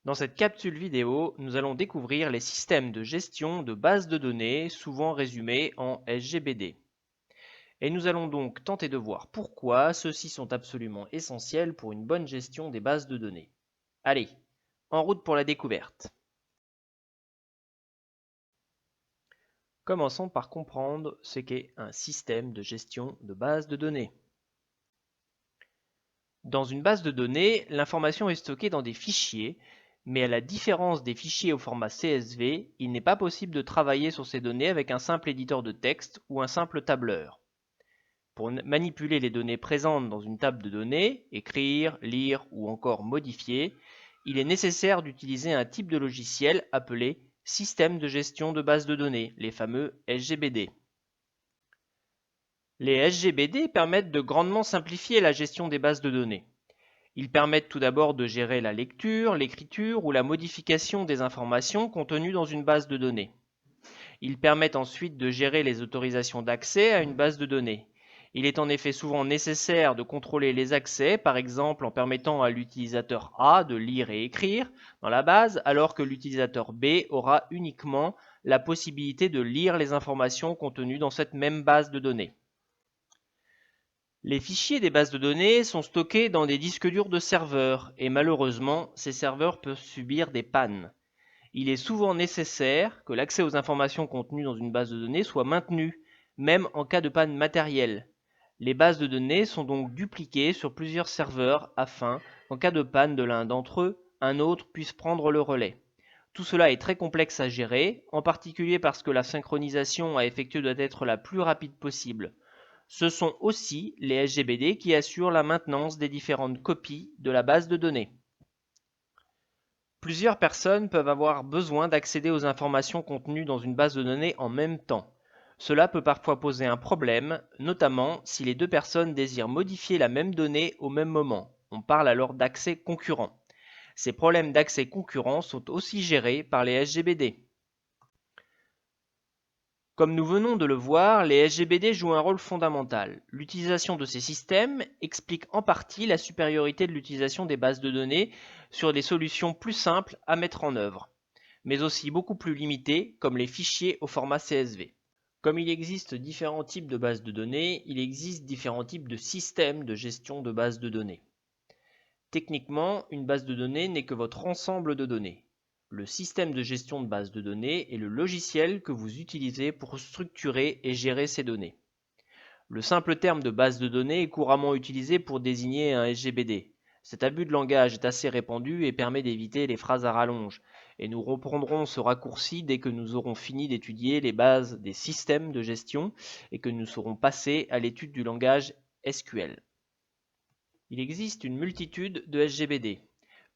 Dans cette capsule vidéo, nous allons découvrir les systèmes de gestion de bases de données, souvent résumés en SGBD. Et nous allons donc tenter de voir pourquoi ceux-ci sont absolument essentiels pour une bonne gestion des bases de données. Allez, en route pour la découverte. Commençons par comprendre ce qu'est un système de gestion de base de données. Dans une base de données, l'information est stockée dans des fichiers, mais à la différence des fichiers au format CSV, il n'est pas possible de travailler sur ces données avec un simple éditeur de texte ou un simple tableur. Pour manipuler les données présentes dans une table de données, écrire, lire ou encore modifier, il est nécessaire d'utiliser un type de logiciel appelé système de gestion de base de données, les fameux SGBD. Les SGBD permettent de grandement simplifier la gestion des bases de données. Ils permettent tout d'abord de gérer la lecture, l'écriture ou la modification des informations contenues dans une base de données. Ils permettent ensuite de gérer les autorisations d'accès à une base de données. Il est en effet souvent nécessaire de contrôler les accès, par exemple en permettant à l'utilisateur A de lire et écrire dans la base, alors que l'utilisateur B aura uniquement la possibilité de lire les informations contenues dans cette même base de données. Les fichiers des bases de données sont stockés dans des disques durs de serveurs et malheureusement, ces serveurs peuvent subir des pannes. Il est souvent nécessaire que l'accès aux informations contenues dans une base de données soit maintenu, même en cas de panne matérielle. Les bases de données sont donc dupliquées sur plusieurs serveurs afin qu'en cas de panne de l'un d'entre eux, un autre puisse prendre le relais. Tout cela est très complexe à gérer, en particulier parce que la synchronisation à effectuer doit être la plus rapide possible. Ce sont aussi les SGBD qui assurent la maintenance des différentes copies de la base de données. Plusieurs personnes peuvent avoir besoin d'accéder aux informations contenues dans une base de données en même temps. Cela peut parfois poser un problème, notamment si les deux personnes désirent modifier la même donnée au même moment. On parle alors d'accès concurrent. Ces problèmes d'accès concurrent sont aussi gérés par les SGBD. Comme nous venons de le voir, les SGBD jouent un rôle fondamental. L'utilisation de ces systèmes explique en partie la supériorité de l'utilisation des bases de données sur des solutions plus simples à mettre en œuvre, mais aussi beaucoup plus limitées comme les fichiers au format CSV. Comme il existe différents types de bases de données, il existe différents types de systèmes de gestion de bases de données. Techniquement, une base de données n'est que votre ensemble de données. Le système de gestion de base de données est le logiciel que vous utilisez pour structurer et gérer ces données. Le simple terme de base de données est couramment utilisé pour désigner un SGBD. Cet abus de langage est assez répandu et permet d'éviter les phrases à rallonge. Et nous reprendrons ce raccourci dès que nous aurons fini d'étudier les bases des systèmes de gestion et que nous serons passés à l'étude du langage SQL. Il existe une multitude de SGBD.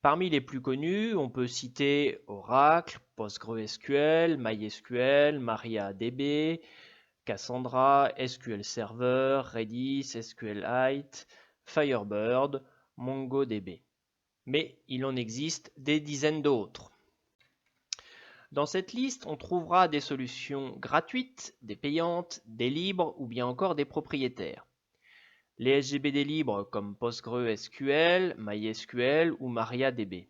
Parmi les plus connus, on peut citer Oracle, PostgreSQL, MySQL, MariaDB, Cassandra, SQL Server, Redis, SQLite, Firebird, MongoDB. Mais il en existe des dizaines d'autres. Dans cette liste, on trouvera des solutions gratuites, des payantes, des libres ou bien encore des propriétaires. Les SGBD libres comme PostgreSQL, MySQL ou MariaDB.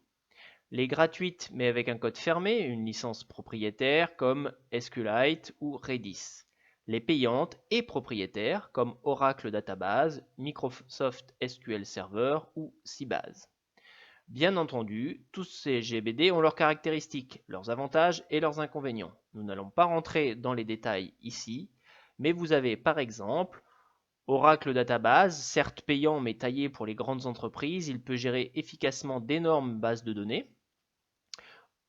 Les gratuites mais avec un code fermé, une licence propriétaire comme SQLite ou Redis. Les payantes et propriétaires comme Oracle Database, Microsoft SQL Server ou Sybase. Bien entendu, tous ces SGBD ont leurs caractéristiques, leurs avantages et leurs inconvénients. Nous n'allons pas rentrer dans les détails ici, mais vous avez par exemple Oracle Database, certes payant mais taillé pour les grandes entreprises, il peut gérer efficacement d'énormes bases de données.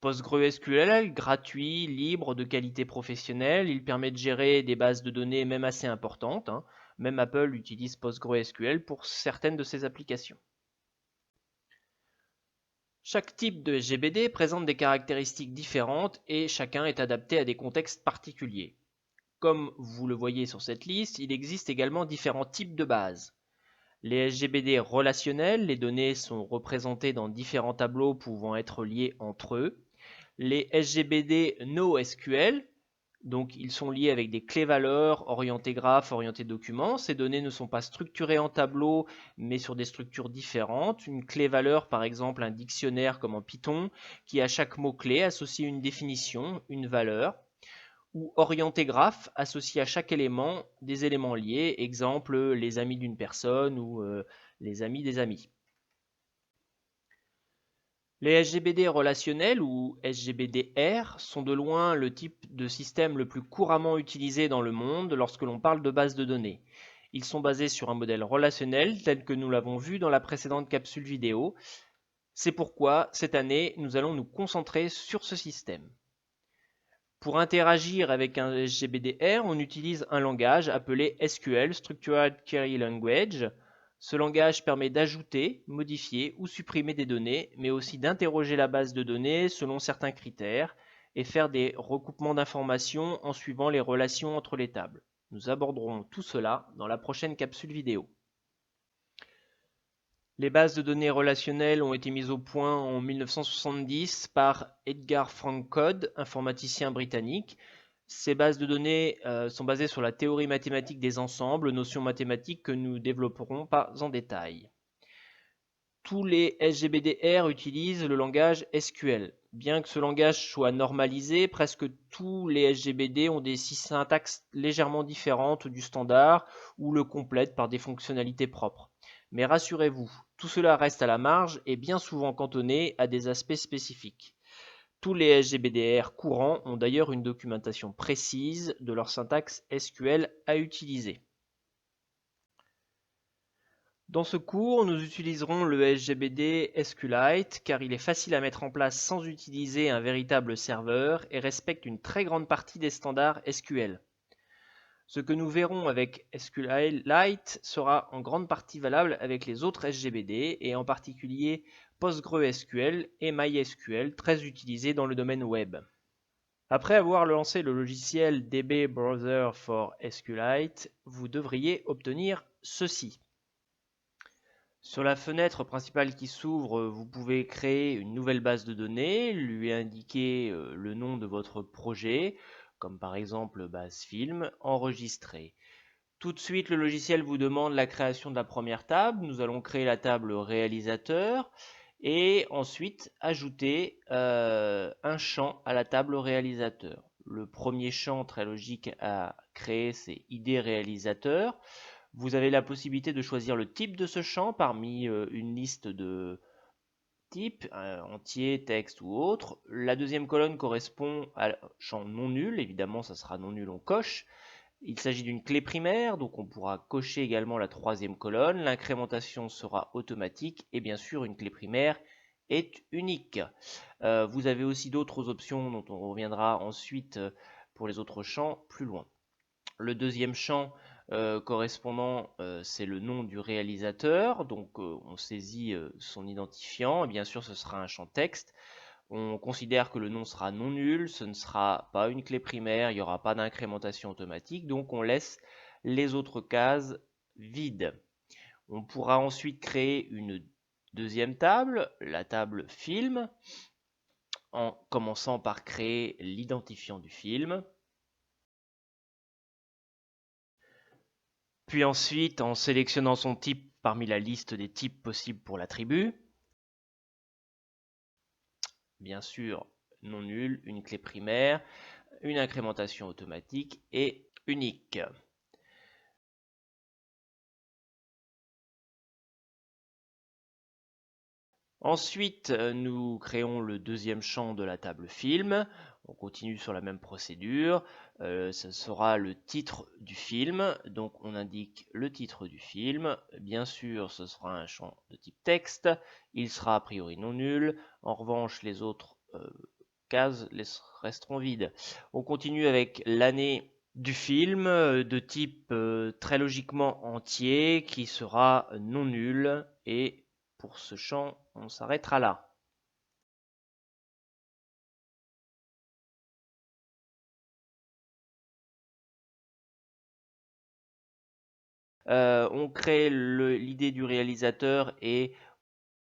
PostgreSQL, gratuit, libre, de qualité professionnelle, il permet de gérer des bases de données même assez importantes. Même Apple utilise PostgreSQL pour certaines de ses applications. Chaque type de SGBD présente des caractéristiques différentes et chacun est adapté à des contextes particuliers. Comme vous le voyez sur cette liste, il existe également différents types de bases. Les SGBD relationnels, les données sont représentées dans différents tableaux pouvant être liés entre eux. Les SGBD NoSQL, Donc ils sont liés avec des clés-valeurs, orientées graphes, orientées documents. Ces données ne sont pas structurées en tableau, mais sur des structures différentes. Une clé-valeur, par exemple un dictionnaire comme en Python, qui à chaque mot-clé associe une définition, une valeur. Ou orienté graphe, associé à chaque élément des éléments liés, exemple les amis d'une personne ou les amis des amis. Les SGBD relationnels ou SGBDR sont de loin le type de système le plus couramment utilisé dans le monde lorsque l'on parle de bases de données. Ils sont basés sur un modèle relationnel tel que nous l'avons vu dans la précédente capsule vidéo. C'est pourquoi cette année, nous allons nous concentrer sur ce système. Pour interagir avec un SGBDR, on utilise un langage appelé SQL, Structured Query Language. Ce langage permet d'ajouter, modifier ou supprimer des données, mais aussi d'interroger la base de données selon certains critères et faire des recoupements d'informations en suivant les relations entre les tables. Nous aborderons tout cela dans la prochaine capsule vidéo. Les bases de données relationnelles ont été mises au point en 1970 par Edgar Frank Codd, informaticien britannique. Ces bases de données sont basées sur la théorie mathématique des ensembles, notion mathématique que nous développerons pas en détail. Tous les SGBDR utilisent le langage SQL. Bien que ce langage soit normalisé, presque tous les SGBD ont des syntaxes légèrement différentes du standard ou le complètent par des fonctionnalités propres. Mais rassurez-vous, tout cela reste à la marge et bien souvent cantonné à des aspects spécifiques. Tous les SGBDR courants ont d'ailleurs une documentation précise de leur syntaxe SQL à utiliser. Dans ce cours, nous utiliserons le SGBD SQLite car il est facile à mettre en place sans utiliser un véritable serveur et respecte une très grande partie des standards SQL. Ce que nous verrons avec SQLite sera en grande partie valable avec les autres SGBD et en particulier PostgreSQL et MySQL très utilisés dans le domaine web. Après avoir lancé le logiciel DB Browser for SQLite, vous devriez obtenir ceci. Sur la fenêtre principale qui s'ouvre, vous pouvez créer une nouvelle base de données, lui indiquer le nom de votre projet, comme par exemple base film, enregistrer. Tout de suite, le logiciel vous demande la création de la première table. Nous allons créer la table réalisateur et ensuite ajouter un champ à la table réalisateur. Le premier champ très logique à créer, c'est ID réalisateur. Vous avez la possibilité de choisir le type de ce champ parmi une liste de types, entier, texte ou autre. La deuxième colonne correspond à champ non nul, évidemment ça sera non nul, on coche. Il s'agit d'une clé primaire, donc on pourra cocher également la troisième colonne. L'incrémentation sera automatique et bien sûr une clé primaire est unique. Vous avez aussi d'autres options dont on reviendra ensuite pour les autres champs plus loin. Le deuxième champ correspondant, c'est le nom du réalisateur, donc on saisit son identifiant, et bien sûr ce sera un champ texte. On considère que le nom sera non nul, ce ne sera pas une clé primaire, il n'y aura pas d'incrémentation automatique, donc on laisse les autres cases vides. On pourra ensuite créer une deuxième table, la table film, en commençant par créer l'identifiant du film. Puis ensuite en sélectionnant son type parmi la liste des types possibles pour l'attribut. Bien sûr, non nul, une clé primaire, une incrémentation automatique et unique. Ensuite, nous créons le deuxième champ de la table film. On continue sur la même procédure. Ce sera le titre du film. Donc on indique le titre du film. Bien sûr, ce sera un champ de type texte. Il sera a priori non nul. En revanche, les autres cases resteront vides. On continue avec l'année du film de type très logiquement entier qui sera non nul et pour ce champ, on s'arrêtera là. On crée l'idée du réalisateur et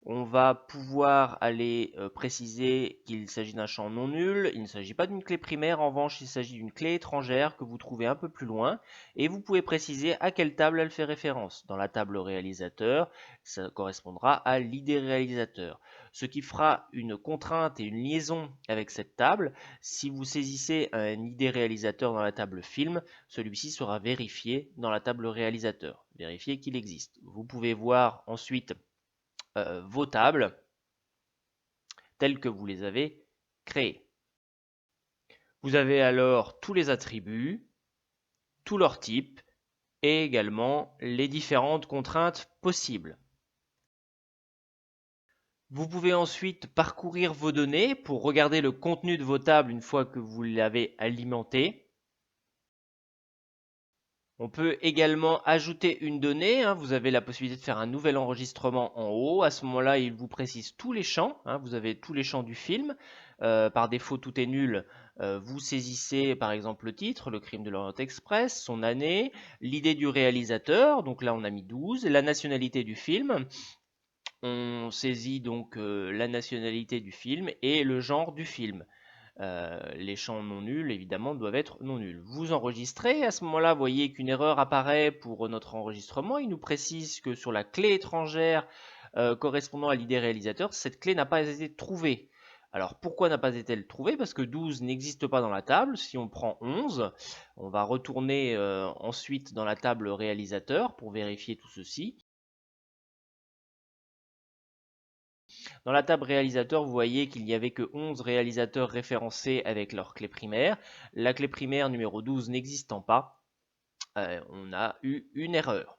On va pouvoir aller préciser qu'il s'agit d'un champ non nul. Il ne s'agit pas d'une clé primaire, en revanche, il s'agit d'une clé étrangère que vous trouvez un peu plus loin. Et vous pouvez préciser à quelle table elle fait référence. Dans la table réalisateur, ça correspondra à l'ID réalisateur. Ce qui fera une contrainte et une liaison avec cette table. Si vous saisissez un ID réalisateur dans la table film, celui-ci sera vérifié dans la table réalisateur. Vérifier qu'il existe. Vous pouvez voir ensuite vos tables telles que vous les avez créées. Vous avez alors tous les attributs, tous leurs types et également les différentes contraintes possibles. Vous pouvez ensuite parcourir vos données pour regarder le contenu de vos tables une fois que vous l'avez alimenté. On peut également ajouter une donnée, vous avez la possibilité de faire un nouvel enregistrement en haut. À ce moment-là, il vous précise tous les champs, vous avez tous les champs du film. Par défaut, tout est nul. Vous saisissez par exemple le titre, Le Crime de l'Orient Express, son année, l'idée du réalisateur, donc là on a mis 12, la nationalité du film. On saisit donc la nationalité du film et le genre du film. Les champs non nuls, évidemment, doivent être non nuls. Vous enregistrez, à ce moment-là, vous voyez qu'une erreur apparaît pour notre enregistrement. Il nous précise que sur la clé étrangère correspondant à l'idée réalisateur, cette clé n'a pas été trouvée. Alors pourquoi n'a pas été trouvée? Parce que 12 n'existe pas dans la table. Si on prend 11, on va retourner ensuite dans la table réalisateur pour vérifier tout ceci. Dans la table réalisateur, vous voyez qu'il n'y avait que 11 réalisateurs référencés avec leur clé primaire. La clé primaire numéro 12 n'existant pas, on a eu une erreur.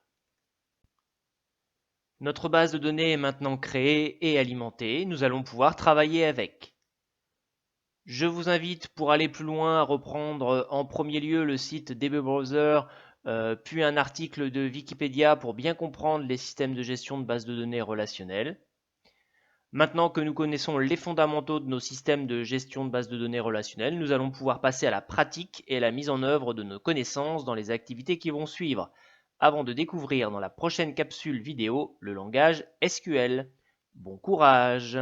Notre base de données est maintenant créée et alimentée. Nous allons pouvoir travailler avec. Je vous invite pour aller plus loin à reprendre en premier lieu le site DB Browser, puis un article de Wikipédia pour bien comprendre les systèmes de gestion de bases de données relationnelles. Maintenant que nous connaissons les fondamentaux de nos systèmes de gestion de bases de données relationnelles, nous allons pouvoir passer à la pratique et à la mise en œuvre de nos connaissances dans les activités qui vont suivre, avant de découvrir dans la prochaine capsule vidéo le langage SQL. Bon courage!